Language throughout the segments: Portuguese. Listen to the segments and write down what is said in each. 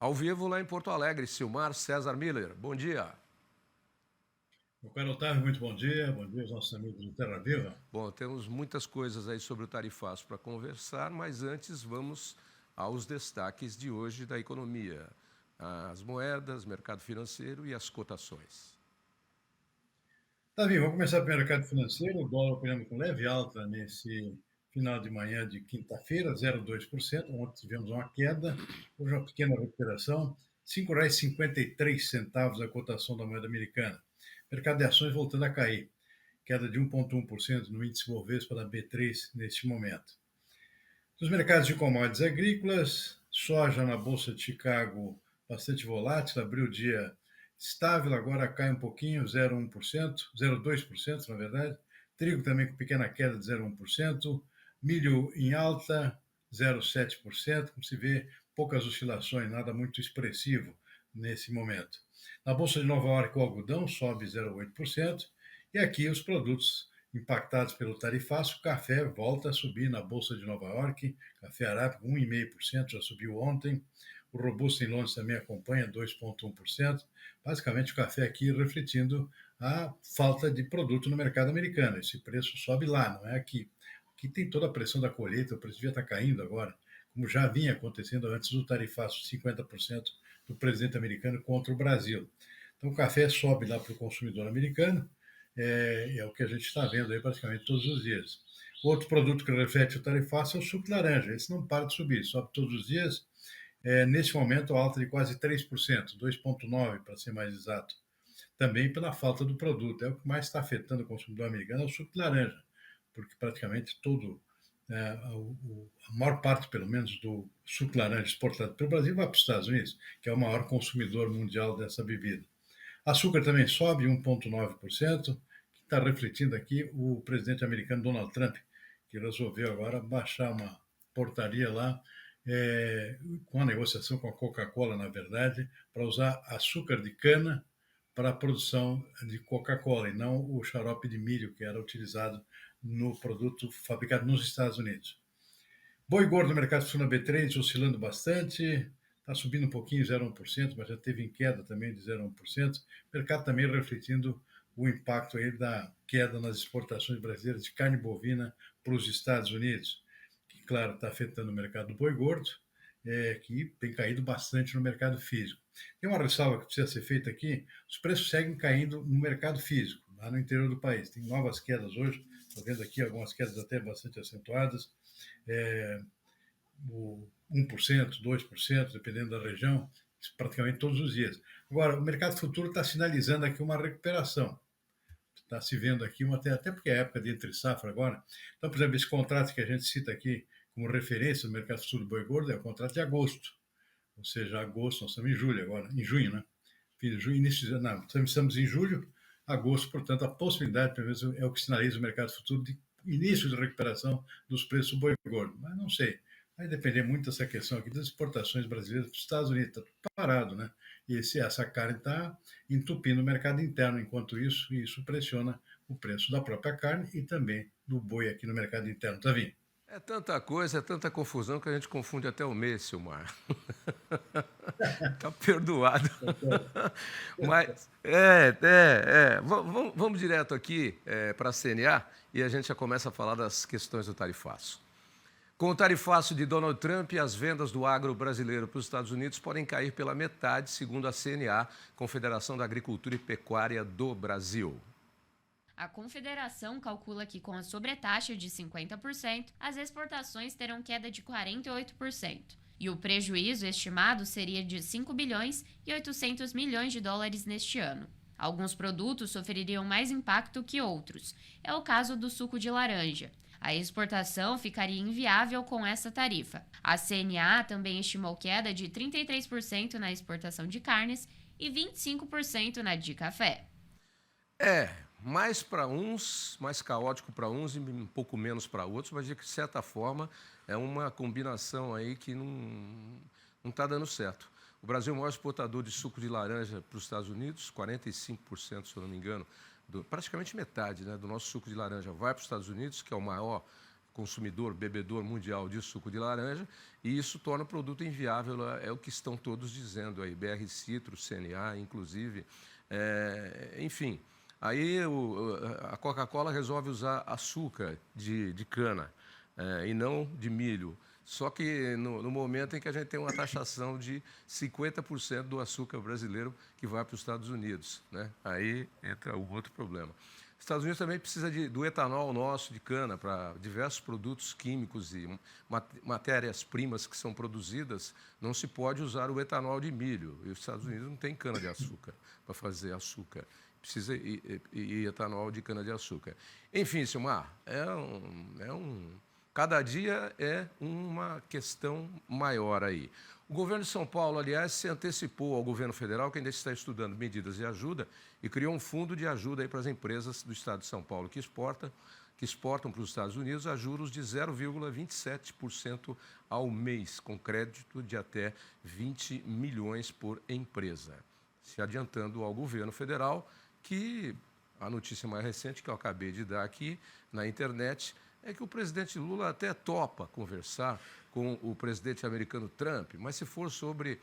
Ao vivo lá em Porto Alegre, Silmar César Miller. Bom dia. Meu caro Otávio, muito bom dia aos nossos amigos do Terra Viva. Bom, temos muitas coisas aí sobre o tarifaço para conversar, mas antes vamos aos destaques de hoje da economia. As moedas, mercado financeiro e as cotações. Davi, vamos começar pelo mercado financeiro. O dólar operando com leve alta nesse final de manhã de quinta-feira, 0,2%. Ontem tivemos uma queda, hoje uma pequena recuperação. R$ 5,53 a cotação da moeda americana. Mercado de ações voltando a cair. Queda de 1,1% no índice Bovespa da B3 neste momento. Nos mercados de commodities agrícolas, soja na Bolsa de Chicago bastante volátil, abriu o dia estável, agora cai um pouquinho, 0,1%, 0,2% na verdade. Trigo também com pequena queda de 0,1%. Milho em alta, 0,7%. Como se vê, poucas oscilações, nada muito expressivo nesse momento. Na Bolsa de Nova York, o algodão sobe 0,8%. E aqui os produtos impactados pelo tarifaço, o café volta a subir na Bolsa de Nova York, café arábico 1,5%, já subiu ontem, o robusto em Londres também acompanha 2,1%, basicamente o café aqui refletindo a falta de produto no mercado americano, esse preço sobe lá, não é aqui. Aqui tem toda a pressão da colheita, o preço devia estar caindo agora, como já vinha acontecendo antes do tarifaço de 50% do presidente americano contra o Brasil. Então o café sobe lá para o consumidor americano, é o que a gente está vendo aí praticamente todos os dias. Outro produto que reflete o tarifaço é o suco de laranja. Esse não para de subir, sobe todos os dias. Neste momento, alta de quase 3%, 2,9% para ser mais exato. Também pela falta do produto. É o que mais está afetando o consumidor americano, é o suco de laranja, porque praticamente a maior parte, pelo menos, do suco de laranja exportado pelo Brasil vai para os Estados Unidos, que é o maior consumidor mundial dessa bebida. Açúcar também sobe 1,9%, que está refletindo aqui o presidente americano Donald Trump, que resolveu agora baixar uma portaria lá, com a negociação com a Coca-Cola, na verdade, para usar açúcar de cana para a produção de Coca-Cola e não o xarope de milho que era utilizado no produto fabricado nos Estados Unidos. Boi gordo no mercado sul na B3 oscilando bastante, está subindo um pouquinho, 0,1%, mas já teve em queda também de 0,1%. O mercado também refletindo o impacto aí da queda nas exportações brasileiras de carne bovina para os Estados Unidos, que, claro, está afetando o mercado do boi gordo, que tem caído bastante no mercado físico. Tem uma ressalva que precisa ser feita aqui: os preços seguem caindo no mercado físico, lá no interior do país. Tem novas quedas hoje, estou vendo aqui algumas quedas até bastante acentuadas, é, o 1%, 2%, dependendo da região, praticamente todos os dias. Agora, o mercado futuro está sinalizando aqui uma recuperação. Está se vendo aqui, até porque é época de entre safra agora. Então, por exemplo, esse contrato que a gente cita aqui como referência no mercado futuro do boi gordo é o contrato de agosto. Ou seja, agosto, nós estamos em julho agora, em junho, né? Fim de junho, início de, não, estamos em julho, agosto, portanto, a possibilidade, pelo menos, é o que sinaliza o mercado futuro de início de recuperação dos preços do boi gordo. Mas não sei, vai depender muito dessa questão aqui das exportações brasileiras para os Estados Unidos, está tudo parado, né? E essa carne está entupindo o mercado interno, enquanto isso pressiona o preço da própria carne e também do boi aqui no mercado interno, tá vindo? É tanta coisa, é tanta confusão que a gente confunde até o mês, Silmar. Tá perdoado. Mas, vamos direto aqui para a CNA e a gente já começa a falar das questões do tarifaço. Com o tarifaço de Donald Trump, as vendas do agro brasileiro para os Estados Unidos podem cair pela metade, segundo a CNA, Confederação da Agricultura e Pecuária do Brasil. A confederação calcula que, com a sobretaxa de 50%, as exportações terão queda de 48%. E o prejuízo estimado seria de 5 bilhões e 800 milhões de dólares neste ano. Alguns produtos sofreriam mais impacto que outros. É o caso do suco de laranja. A exportação ficaria inviável com essa tarifa. A CNA também estimou queda de 33% na exportação de carnes e 25% na de café. Mais para uns, mais caótico para uns e um pouco menos para outros, mas de certa forma é uma combinação aí que não está dando certo. O Brasil é o maior exportador de suco de laranja para os Estados Unidos, 45%, se eu não me engano, praticamente metade, né, do nosso suco de laranja vai para os Estados Unidos, que é o maior consumidor, bebedor mundial de suco de laranja, e isso torna o produto inviável, é o que estão todos dizendo aí, BR Citrus, CNA, inclusive. Enfim, aí a Coca-Cola resolve usar açúcar de cana e não de milho. Só que no momento em que a gente tem uma taxação de 50% do açúcar brasileiro que vai para os Estados Unidos, né? Aí entra um outro problema. Os Estados Unidos também precisa do etanol nosso de cana para diversos produtos químicos e matérias-primas que são produzidas. Não se pode usar o etanol de milho. E os Estados Unidos não tem cana-de-açúcar para fazer açúcar. Precisa ir etanol de cana-de-açúcar. Enfim, Silmar, cada dia é uma questão maior aí. O governo de São Paulo, aliás, se antecipou ao governo federal, que ainda está estudando medidas de ajuda, e criou um fundo de ajuda aí para as empresas do estado de São Paulo que exportam para os Estados Unidos a juros de 0,27% ao mês, com crédito de até 20 milhões por empresa. Se adiantando ao governo federal, que a notícia mais recente que eu acabei de dar aqui na internet é que o presidente Lula até topa conversar com o presidente americano Trump, mas se for sobre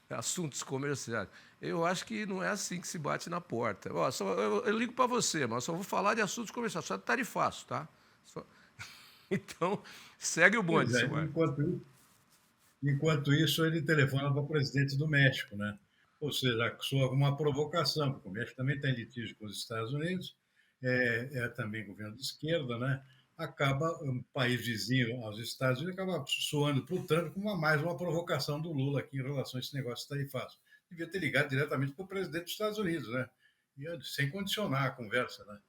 assuntos comerciais, eu acho que não é assim que se bate na porta. Ó, eu ligo para você, mas só vou falar de assuntos comerciais, só tarifaço, tá? Então, segue o bonde, Silmar. Enquanto isso, ele telefona para o presidente do México, né? Ou seja, soa uma provocação, porque o México também tem litígio com os Estados Unidos, também governo de esquerda, né? Acaba, um país vizinho aos Estados Unidos, acaba soando para o Trump como mais uma provocação do Lula aqui em relação a esse negócio tarifaço. Devia ter ligado diretamente para o presidente dos Estados Unidos, né? Sem condicionar a conversa, né?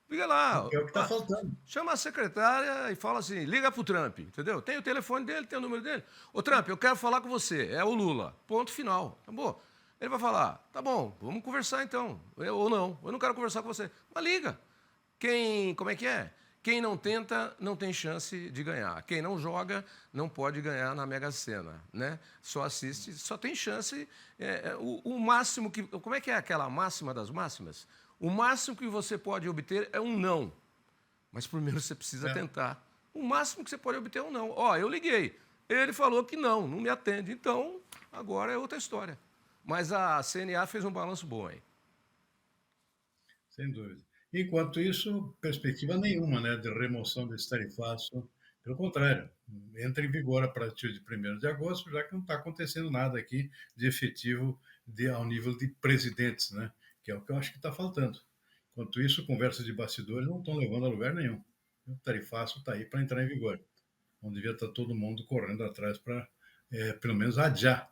Liga lá. Que é o que está faltando. Chama a secretária e fala assim, liga pro Trump, entendeu? Tem o telefone dele, tem o número dele. Ô, Trump, eu quero falar com você. É o Lula. Ponto final. Tá bom? Ele vai falar, tá bom, vamos conversar então. Ou não, eu não quero conversar com você. Mas liga. Como é que é? Quem não tenta, não tem chance de ganhar. Quem não joga, não pode ganhar na Mega Sena, né? Só assiste, só tem chance. O máximo que... Como é que é aquela máxima das máximas? O máximo que você pode obter é um não. Mas primeiro você precisa tentar. O máximo que você pode obter é um não. Ó, eu liguei. Ele falou que não me atende. Então, agora é outra história. Mas a CNA fez um balanço bom aí. Sem dúvida. Enquanto isso, perspectiva nenhuma, né, de remoção desse tarifaço. Pelo contrário, entra em vigor a partir de 1º de agosto, já que não está acontecendo nada aqui de efetivo ao nível de presidentes, né, que é o que eu acho que está faltando. Enquanto isso, conversas de bastidores não estão levando a lugar nenhum. O tarifaço está aí para entrar em vigor. Não devia estar todo mundo correndo atrás para, pelo menos, adiar,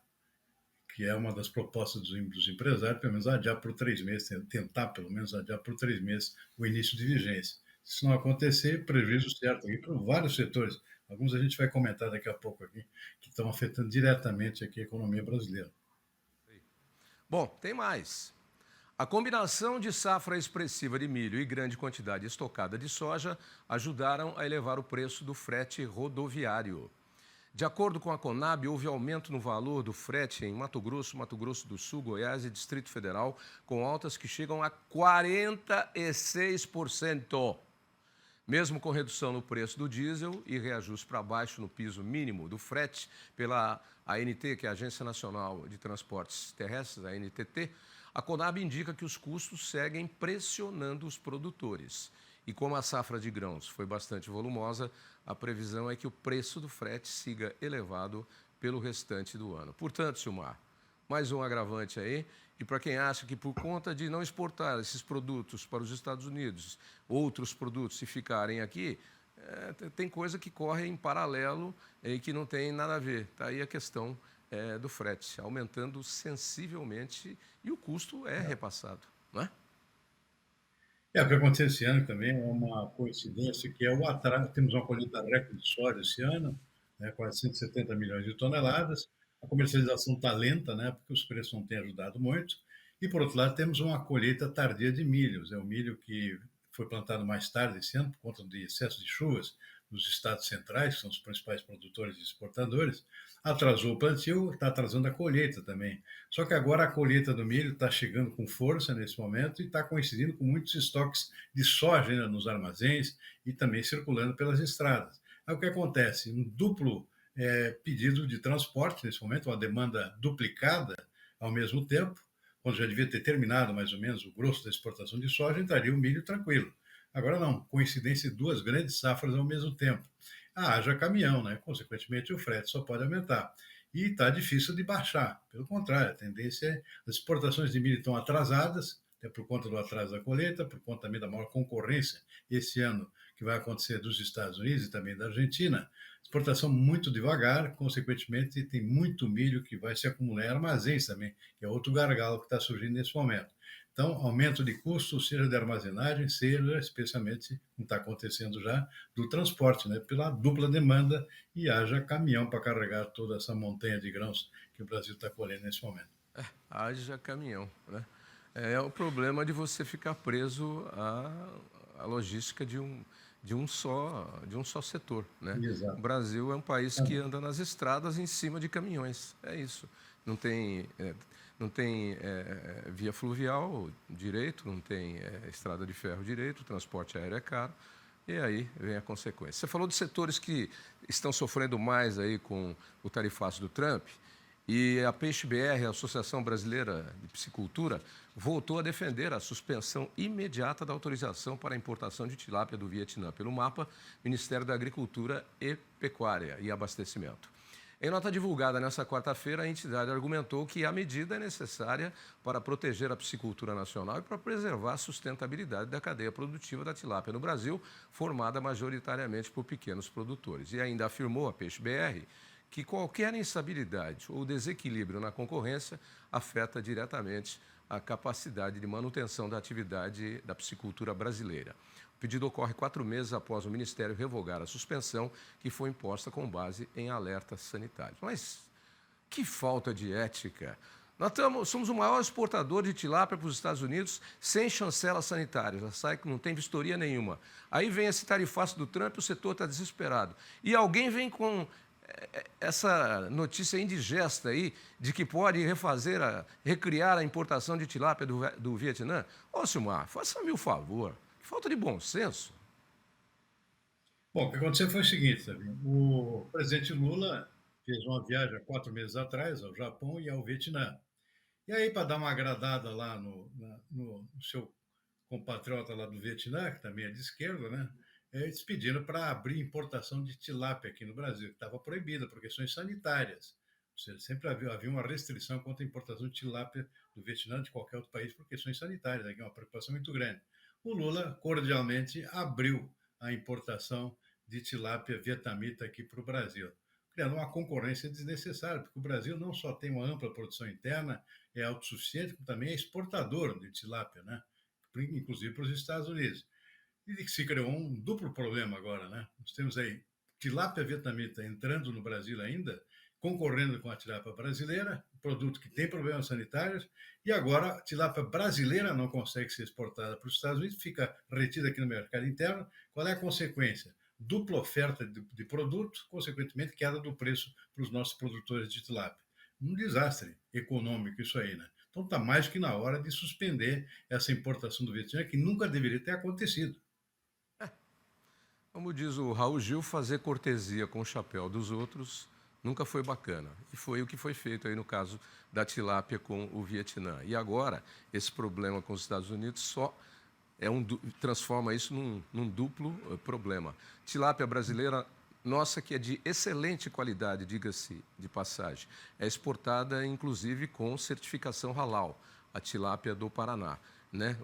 que é uma das propostas dos empresários, pelo menos adiar por 3 meses, tentar pelo menos adiar por 3 meses o início de vigência. Se não acontecer, prejuízo certo aqui para vários setores. Alguns a gente vai comentar daqui a pouco aqui, que estão afetando diretamente aqui a economia brasileira. Bom, tem mais. A combinação de safra expressiva de milho e grande quantidade estocada de soja ajudaram a elevar o preço do frete rodoviário. De acordo com a Conab, houve aumento no valor do frete em Mato Grosso do Sul, Goiás e Distrito Federal, com altas que chegam a 46%. Mesmo com redução no preço do diesel e reajuste para baixo no piso mínimo do frete pela ANT, que é a Agência Nacional de Transportes Terrestres, a ANTT, a Conab indica que os custos seguem pressionando os produtores. E como a safra de grãos foi bastante volumosa, a previsão é que o preço do frete siga elevado pelo restante do ano. Portanto, Silmar, mais um agravante aí. E para quem acha que por conta de não exportar esses produtos para os Estados Unidos, outros produtos se ficarem aqui, tem coisa que corre em paralelo e que não tem nada a ver. Está aí a questão do frete, aumentando sensivelmente e o custo é repassado, não é? O que aconteceu esse ano também é uma coincidência, que é o atraso. Temos uma colheita recorde de soja esse ano, né, quase 170 milhões de toneladas. A comercialização está lenta, né, porque os preços não têm ajudado muito. E, por outro lado, temos uma colheita tardia de milhos. É o milho que foi plantado mais tarde esse ano, por conta de excesso de chuvas nos estados centrais, que são os principais produtores e exportadores, atrasou o plantio, está atrasando a colheita também. Só que agora a colheita do milho está chegando com força nesse momento e está coincidindo com muitos estoques de soja ainda nos armazéns e também circulando pelas estradas. Aí o que acontece? Um duplo pedido de transporte nesse momento, uma demanda duplicada ao mesmo tempo, quando já devia ter terminado mais ou menos o grosso da exportação de soja, entraria o milho tranquilo. Agora não, coincidência de duas grandes safras ao mesmo tempo. Haja caminhão, né? Consequentemente, o frete só pode aumentar. E está difícil de baixar. Pelo contrário, a tendência é as exportações de milho estão atrasadas, até por conta do atraso da colheita, por conta também da maior concorrência esse ano que vai acontecer dos Estados Unidos e também da Argentina. Exportação muito devagar, consequentemente, tem muito milho que vai se acumular em armazéns também, que é outro gargalo que está surgindo nesse momento. Então, aumento de custo, seja de armazenagem, seja, especialmente, como está acontecendo já, do transporte, né? Pela dupla demanda e haja caminhão para carregar toda essa montanha de grãos que o Brasil está colhendo nesse momento. Haja caminhão, né? É o problema de você ficar preso à logística de um só setor, né? Exato. O Brasil é um país que anda nas estradas em cima de caminhões, é isso. Não tem via fluvial direito, não tem estrada de ferro direito, o transporte aéreo é caro, e aí vem a consequência. Você falou de setores que estão sofrendo mais aí com o tarifaço do Trump, e a Peixe-BR, a Associação Brasileira de Piscicultura, voltou a defender a suspensão imediata da autorização para a importação de tilápia do Vietnã pelo MAPA, Ministério da Agricultura e Pecuária e Abastecimento. Em nota divulgada nesta quarta-feira, a entidade argumentou que a medida é necessária para proteger a piscicultura nacional e para preservar a sustentabilidade da cadeia produtiva da tilápia no Brasil, formada majoritariamente por pequenos produtores. E ainda afirmou a Peixe-BR que qualquer instabilidade ou desequilíbrio na concorrência afeta diretamente a capacidade de manutenção da atividade da piscicultura brasileira. O pedido ocorre 4 meses após o Ministério revogar a suspensão que foi imposta com base em alertas sanitários. Mas que falta de ética! Nós somos o maior exportador de tilápia para os Estados Unidos sem chancelas sanitárias. A SAIC não tem vistoria nenhuma. Aí vem esse tarifaço do Trump e o setor está desesperado. E alguém vem com essa notícia indigesta aí de que pode recriar a importação de tilápia do Vietnã. Ô, Silmar, faça-me o favor. Que falta de bom senso. Bom, o que aconteceu foi o seguinte, sabe? O presidente Lula fez uma viagem há 4 meses atrás ao Japão e ao Vietnã. E aí, para dar uma agradada lá no seu compatriota lá do Vietnã, que também é de esquerda, né? Eles pediram para abrir importação de tilápia aqui no Brasil, que estava proibida por questões sanitárias. Ou seja, sempre havia uma restrição contra a importação de tilápia do Vietnã de qualquer outro país por questões sanitárias, aqui é uma preocupação muito grande. O Lula, cordialmente, abriu a importação de tilápia vietnamita aqui para o Brasil, criando uma concorrência desnecessária, porque o Brasil não só tem uma ampla produção interna, é autossuficiente, como também é exportador de tilápia, né? Inclusive para os Estados Unidos. E se criou um duplo problema agora, né? Nós temos aí tilápia vietnamita entrando no Brasil ainda, concorrendo com a tilápia brasileira, produto que tem problemas sanitários, e agora a tilápia brasileira não consegue ser exportada para os Estados Unidos, fica retida aqui no mercado interno. Qual é a consequência? Dupla oferta de produto, consequentemente queda do preço para os nossos produtores de tilápia. Um desastre econômico isso aí, né? Então está mais que na hora de suspender essa importação do Vietnã, que nunca deveria ter acontecido. Como diz o Raul Gil, fazer cortesia com o chapéu dos outros nunca foi bacana. E foi o que foi feito aí no caso da tilápia com o Vietnã. E agora, esse problema com os Estados Unidos só transforma isso num duplo problema. Tilápia brasileira, nossa, que é de excelente qualidade, diga-se de passagem, é exportada, inclusive, com certificação halal, a tilápia do Paraná. Né?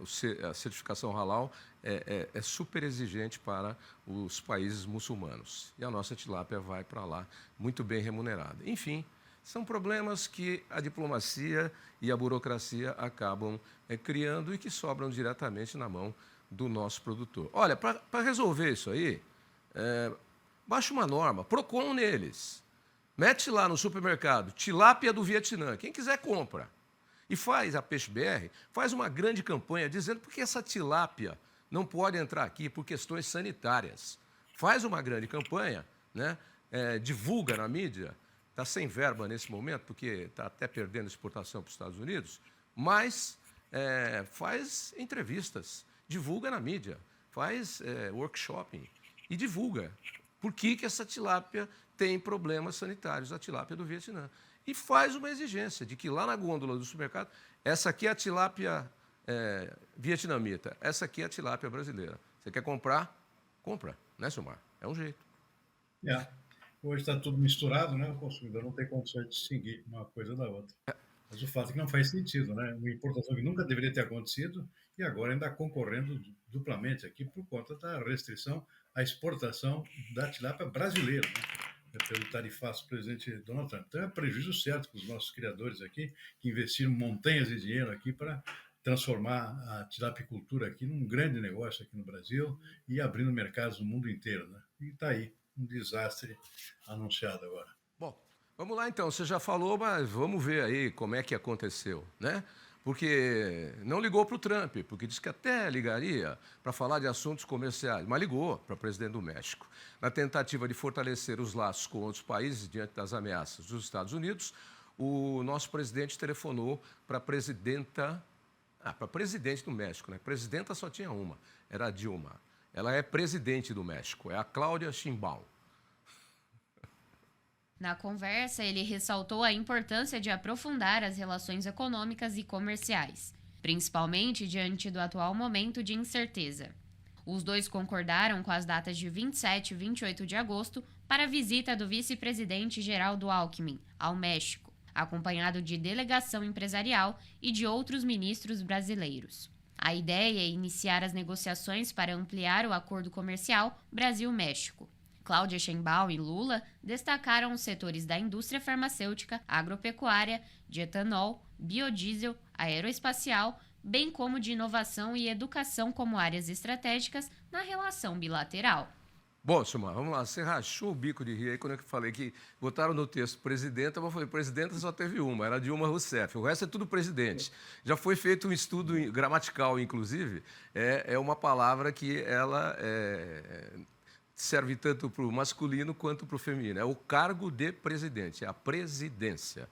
A certificação halal é super exigente para os países muçulmanos. E a nossa tilápia vai para lá muito bem remunerada. Enfim, são problemas que a diplomacia e a burocracia acabam criando e que sobram diretamente na mão do nosso produtor. Olha, para resolver isso aí, baixa uma norma, PROCON neles. Mete lá no supermercado, tilápia do Vietnã. Quem quiser, compra. E a Peixe-BR faz uma grande campanha dizendo porque essa tilápia não pode entrar aqui por questões sanitárias. faz uma grande campanha, né? Divulga na mídia, está sem verba nesse momento, porque está até perdendo exportação para os Estados Unidos, mas faz entrevistas, divulga na mídia, faz workshopping e divulga por que essa tilápia tem problemas sanitários, a tilápia do Vietnã. E faz uma exigência de que lá na gôndola do supermercado, essa aqui é a tilápia vietnamita, essa aqui é a tilápia brasileira. Você quer comprar? Compra, né, Silmar? É um jeito. Hoje está tudo misturado, né? O consumidor não tem condições de distinguir uma coisa da outra. Mas o fato é que não faz sentido, né? Uma importação que nunca deveria ter acontecido e agora ainda concorrendo duplamente aqui por conta da restrição à exportação da tilápia brasileira, né? Pelo tarifaço do presidente Donald Trump. Então é prejuízo certo para os nossos criadores aqui, que investiram montanhas de dinheiro aqui para transformar a tilapicultura aqui num grande negócio aqui no Brasil e abrindo mercados no mundo inteiro, né? E está aí um desastre anunciado agora. Bom, vamos lá então. Você já falou, mas vamos ver aí como é que aconteceu, né? Porque não ligou para o Trump, porque disse que até ligaria para falar de assuntos comerciais, mas ligou para o presidente do México. Na tentativa de fortalecer os laços com outros países diante das ameaças dos Estados Unidos, o nosso presidente telefonou para a presidenta, para presidente do México, né? Presidenta só tinha uma, era a Dilma. Ela é presidente do México, é a Cláudia Sheinbaum. Na conversa, ele ressaltou a importância de aprofundar as relações econômicas e comerciais, principalmente diante do atual momento de incerteza. Os dois concordaram com as datas de 27 e 28 de agosto para a visita do vice-presidente Geraldo Alckmin ao México, acompanhado de delegação empresarial e de outros ministros brasileiros. A ideia é iniciar as negociações para ampliar o acordo comercial Brasil-México. Cláudia Sheinbaum e Lula destacaram os setores da indústria farmacêutica, agropecuária, de etanol, biodiesel, aeroespacial, bem como de inovação e educação como áreas estratégicas na relação bilateral. Bom, Silmar, vamos lá. Você rachou o bico de rir aí quando eu falei que botaram no texto presidenta, mas eu falei, presidenta só teve uma, era Dilma Rousseff. O resto é tudo presidente. Já foi feito um estudo gramatical, inclusive, é uma palavra que ela serve tanto para o masculino quanto para o feminino. É o cargo de presidente, é a presidência.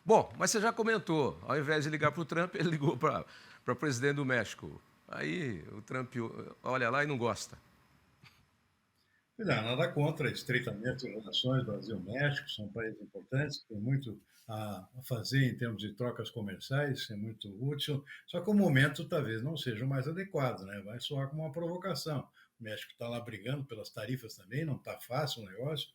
Bom, mas você já comentou, ao invés de ligar para o Trump, ele ligou para o presidente do México. Aí o Trump olha lá e não gosta. Não, nada contra estreitamento de relações Brasil-México, são países importantes, tem muito a fazer em termos de trocas comerciais, é muito útil, só que o momento talvez não seja o mais adequado, né? Vai soar como uma provocação. O México está lá brigando pelas tarifas também, não está fácil o negócio.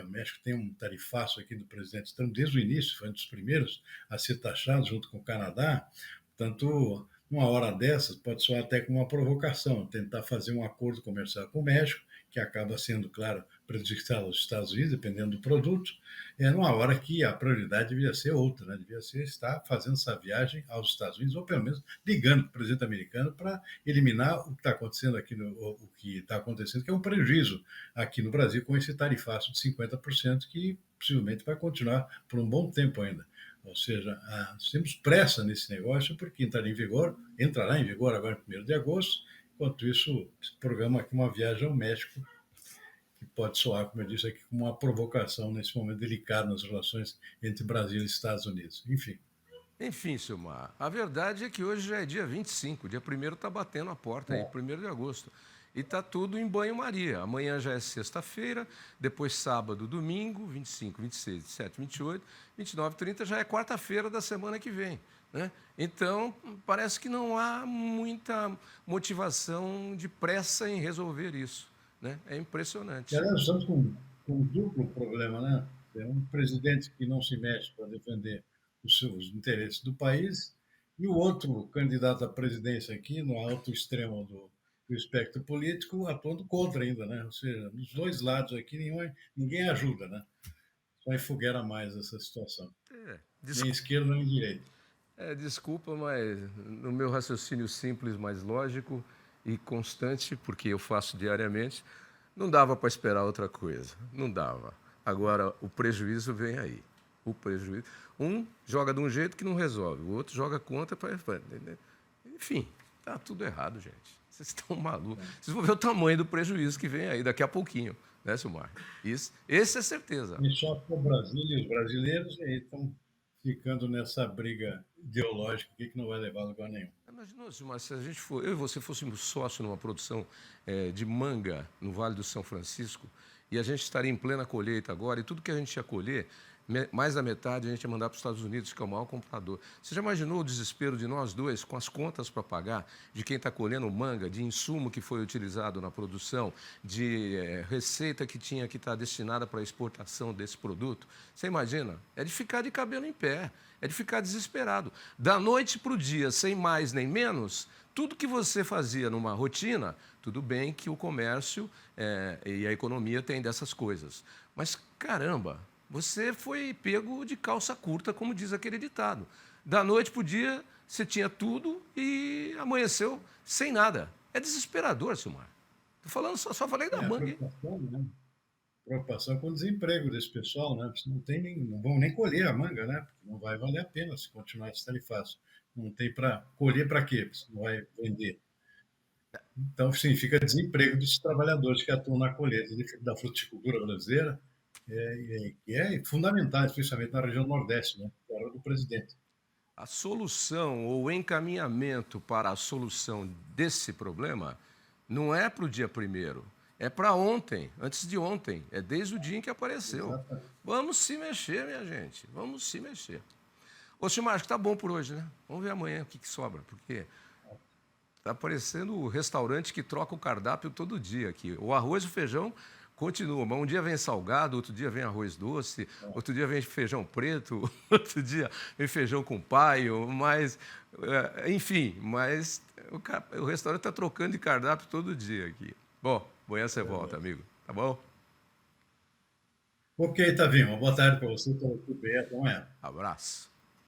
O México tem um tarifaço aqui do presidente Trump desde o início, foi um dos primeiros a ser taxado junto com o Canadá. Portanto, uma hora dessas pode soar até como uma provocação, tentar fazer um acordo comercial com o México, que acaba sendo, claro, prejudicial aos Estados Unidos, dependendo do produto, numa hora que a prioridade devia ser outra, né? Devia ser estar fazendo essa viagem aos Estados Unidos, ou pelo menos ligando para o presidente americano para eliminar o que está acontecendo aqui, o que está acontecendo, que é um prejuízo aqui no Brasil com esse tarifaço de 50%, que possivelmente vai continuar por um bom tempo ainda. Ou seja, nós temos pressa nesse negócio, porque entrará em vigor agora em 1º de agosto. Enquanto isso, se programa aqui uma viagem ao México, que pode soar, como eu disse aqui, como uma provocação nesse momento delicado nas relações entre Brasil e Estados Unidos. Enfim, Silmar, a verdade é que hoje já é dia 25, dia 1º está batendo a porta, aí, 1º de agosto. E está tudo em banho-maria. Amanhã já é sexta-feira, depois sábado, domingo, 25, 26, 27, 28, 29, 30, já é quarta-feira da semana que vem. Né? Então, parece que não há muita motivação de pressa em resolver isso. Né? É impressionante. E, aliás, nós estamos com um duplo problema, né? É um presidente que não se mexe para defender os seus interesses do país e o outro candidato à presidência aqui, no alto extremo do espectro político, atuando contra ainda, né? Ou seja, nos dois lados aqui ninguém ajuda, né? Só enfogueira mais essa situação. Nem esquerda, nem direita. Desculpa, mas no meu raciocínio simples, mais lógico e constante, porque eu faço diariamente, não dava para esperar outra coisa. Não dava. Agora, o prejuízo vem aí. O prejuízo. Um joga de um jeito que não resolve, o outro joga contra para... Enfim, tá tudo errado, gente. Vocês estão malucos. Vocês vão ver o tamanho do prejuízo que vem aí daqui a pouquinho, né, Silmar? Esse é certeza. E só para o Brasil e os brasileiros, e aí estão ficando nessa briga ideológica aqui que não vai levar a lugar nenhum. Imaginou, Silmar, se a gente for, eu e você fôssemos sócio numa produção de manga no Vale do São Francisco, e a gente estaria em plena colheita agora, e tudo que a gente ia colher, mais da metade a gente ia mandar para os Estados Unidos, que é o maior comprador. Você já imaginou o desespero de nós dois, com as contas para pagar, de quem está colhendo manga, de insumo que foi utilizado na produção, de receita que tinha que estar destinada para a exportação desse produto? Você imagina? É de ficar de cabelo em pé, é de ficar desesperado. Da noite para o dia, sem mais nem menos, tudo que você fazia numa rotina, tudo bem que o comércio e a economia têm dessas coisas. Mas, caramba, você foi pego de calça curta, como diz aquele ditado. Da noite para o dia, você tinha tudo e amanheceu sem nada. É desesperador, Silmar. Estou falando, só falei da manga. Preocupação, né? Preocupação com o desemprego desse pessoal, né? Não vão nem colher a manga, né? Porque não vai valer a pena se continuar esse tarifaço. Não tem para colher para quê? Você não vai vender. Então, sim, fica desemprego dos trabalhadores que atuam na colheita da fruticultura brasileira, que é fundamental, especialmente na região Nordeste, né? Terra do presidente. A solução ou o encaminhamento para a solução desse problema não é para o dia 1º, é para ontem, antes de ontem, é desde o dia em que apareceu. Exatamente. Vamos se mexer, minha gente, vamos se mexer. Ô, Silmar, acho que tá bom por hoje, né? Vamos ver amanhã o que sobra, porque tá parecendo o restaurante que troca o cardápio todo dia aqui. O arroz e o feijão continua, mas um dia vem salgado, outro dia vem arroz doce, outro dia vem feijão preto, outro dia vem feijão com paio, mas, enfim, mas o restaurante está trocando de cardápio todo dia aqui. Bom, amanhã você volta, amigo, tá bom? Ok, Tavinho, uma boa tarde para você, tudo bem, até amanhã. Abraço.